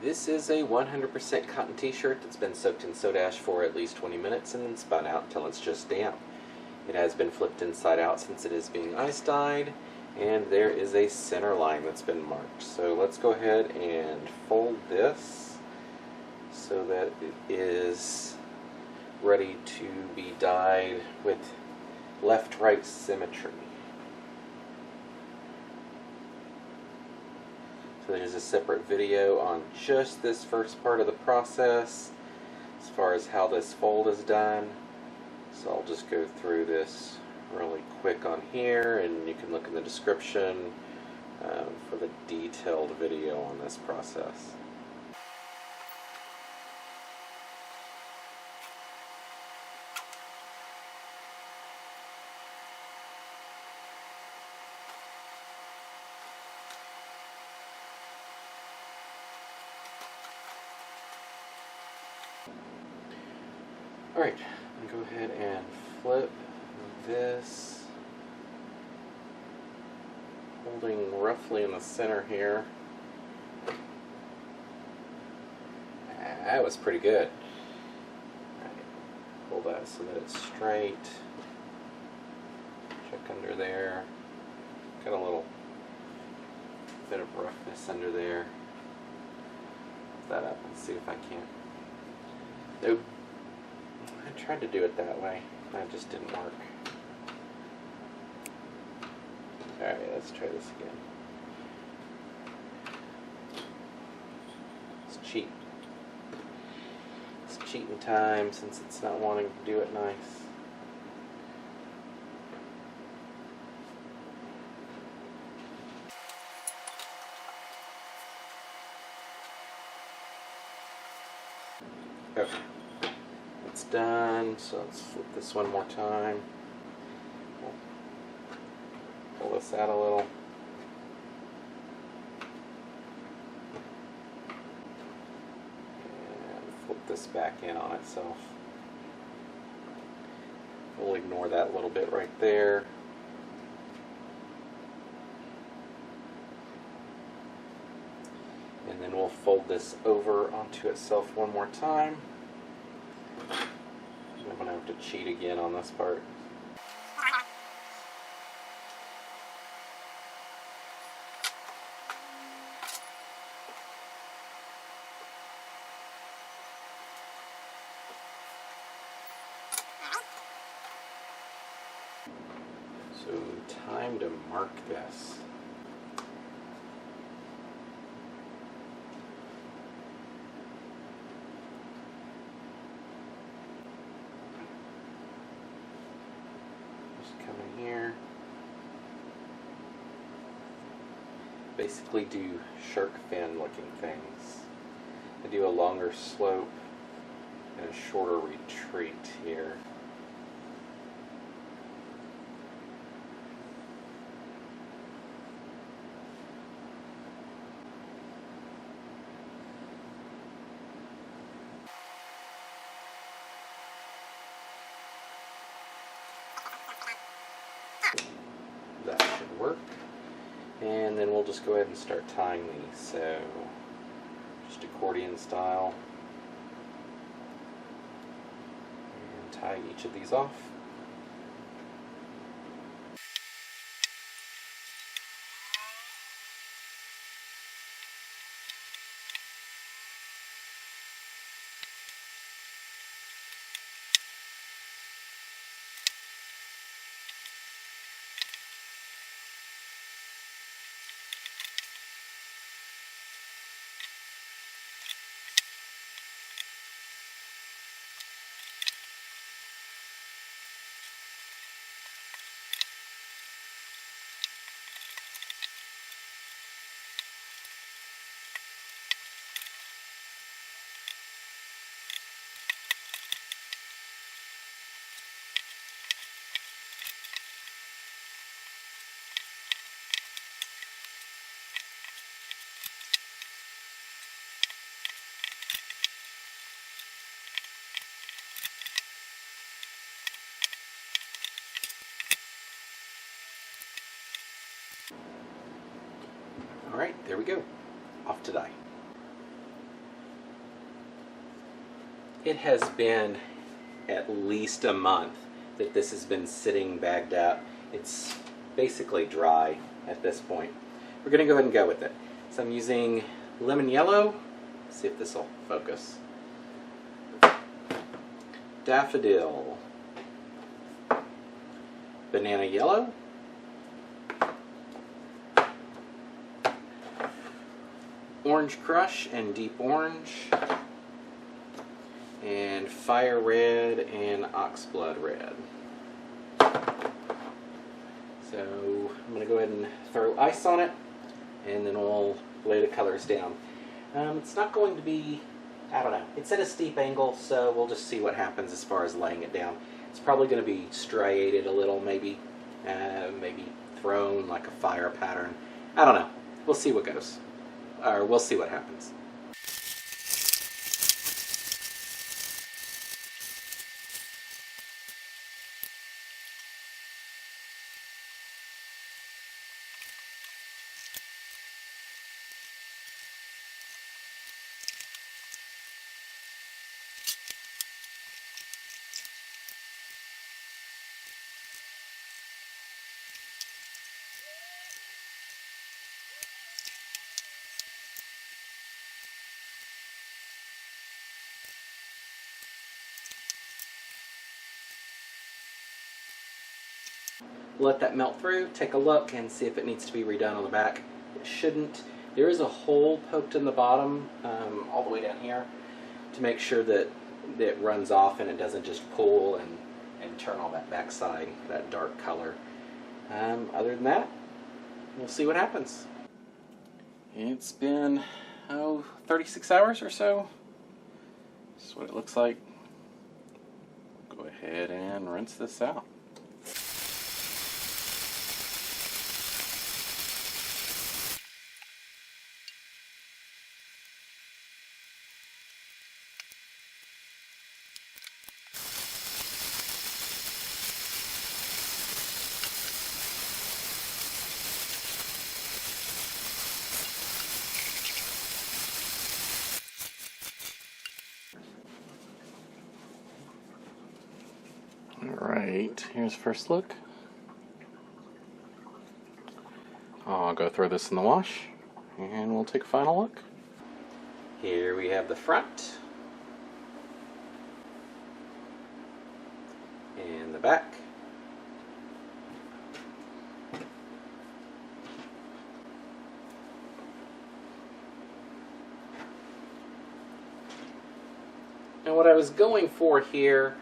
This is a 100% cotton t-shirt that's been soaked in soda ash for at least 20 minutes and then spun out until it's just damp. It has been flipped inside out since it is being ice dyed, and there is a center line that's been marked. So let's go ahead and fold this so that it is ready to be dyed with left-right symmetry. So there's a separate video on just this first part of the process as far as how this fold is done. So I'll just go through this really quick on here, and you can look in the description for the detailed video on this process. Alright, I'm going to go ahead and flip this, holding roughly in the center here. That was pretty good. Alright, pull that so that it's straight. Check under there. Got a little bit of roughness under there. Lift that up and see if I can't. Nope. I tried to do it that way. That just didn't work. Alright, let's try this again. It's cheat. It's cheating time since it's not wanting to do it nice. Okay. It's done, so let's flip this one more time. Pull this out a little. And flip this back in on itself. We'll ignore that little bit right there. And then we'll fold this over onto itself one more time. I'm going to have to cheat again on this part. So, time to mark this. Come in here. Basically do shark fin looking things. I do a longer slope and a shorter retreat here. That should work. And then we'll just go ahead and start tying these. So, just accordion style. And tie each of these off. Alright, there we go. Off to dye. it has been at least a month that this has been sitting bagged up. It's basically dry at this point. We're going to go ahead and go with it. So I'm using lemon yellow. Let's see if this will focus. Daffodil. Banana yellow. Orange crush and deep orange. And fire red and oxblood red. So I'm going to go ahead and throw ice on it, and then we'll lay the colors down. It's not going to be, I don't know, it's at a steep angle, so we'll just see what happens as far as laying it down. It's probably going to be striated a little, maybe thrown like a fire pattern. I don't know. We'll see what goes, or we'll see what happens. Let that melt through, take a look, and see if it needs to be redone on the back. It shouldn't. There is a hole poked in the bottom, all the way down here, to make sure that it runs off and it doesn't just pull and turn all that backside, that dark color. Other than that, we'll see what happens. It's been, 36 hours or so. This is what it looks like. Go ahead and rinse this out. Alright, here's first look. I'll go throw this in the wash and we'll take a final look. Here we have the front and the back. And what I was going for here,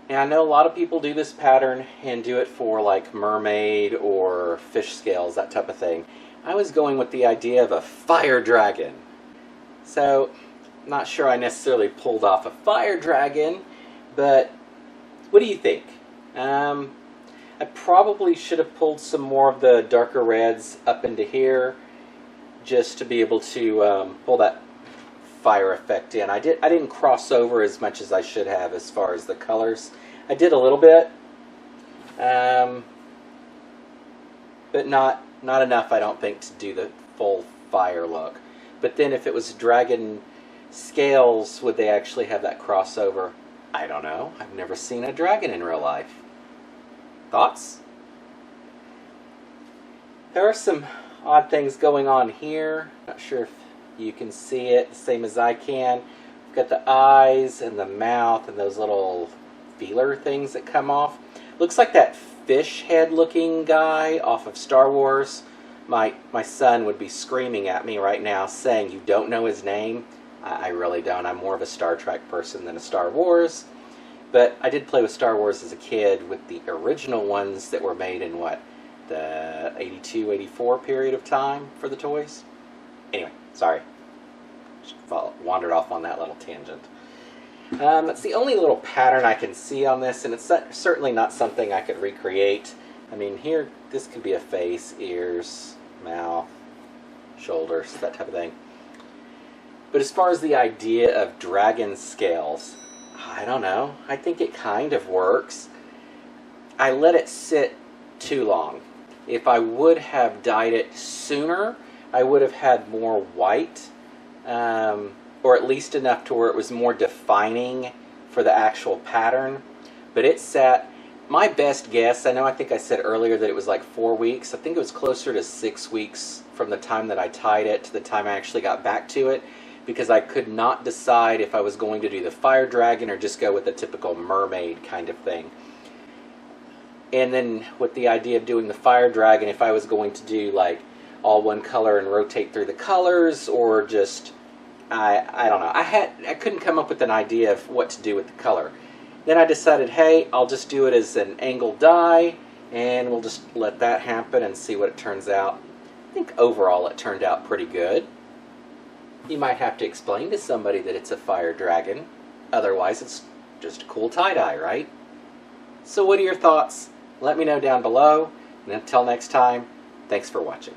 and I know a lot of people do this pattern and do it for like mermaid or fish scales, that type of thing. I was going with the idea of a fire dragon. So, not sure I necessarily pulled off a fire dragon, but what do you think? I probably should have pulled some more of the darker reds up into here just to be able to pull that fire effect in. I didn't cross over as much as I should have as far as the colors. I did a little bit, but not enough, I don't think, to do the full fire look. But then if it was dragon scales, would they actually have that crossover? I don't know. I've never seen a dragon in real life. Thoughts? There are some odd things going on here. Not sure if you can see it the same as I can. We've got the eyes and the mouth and those little feeler things that come off. Looks like that fish head looking guy off of Star Wars. My son would be screaming at me right now saying, "You don't know his name?" I really don't. I'm more of a Star Trek person than a Star Wars. But I did play with Star Wars as a kid with the original ones that were made in what? The 82, 84 period of time for the toys? Anyway, sorry. Just wandered off on that little tangent. That's the only little pattern I can see on this, and it's certainly not something I could recreate. I mean, here, this could be a face, ears, mouth, shoulders, that type of thing. But as far as the idea of dragon scales, I don't know. I think it kind of works. I let it sit too long. If I would have dyed it sooner, I would have had more white. or at least enough to where it was more defining for the actual pattern. But it sat, my best guess, I think I said earlier that it was like 4 weeks. I think it was closer to 6 weeks from the time that I tied it to the time I actually got back to it, because I could not decide if I was going to do the fire dragon or just go with the typical mermaid kind of thing. And then with the idea of doing the fire dragon, if I was going to do like all one color and rotate through the colors, or just, I don't know. I couldn't come up with an idea of what to do with the color. Then I decided, hey, I'll just do it as an angled die, and we'll just let that happen and see what it turns out. I think overall it turned out pretty good. You might have to explain to somebody that it's a fire dragon. Otherwise, it's just a cool tie-dye, right? So what are your thoughts? Let me know down below. And until next time, thanks for watching.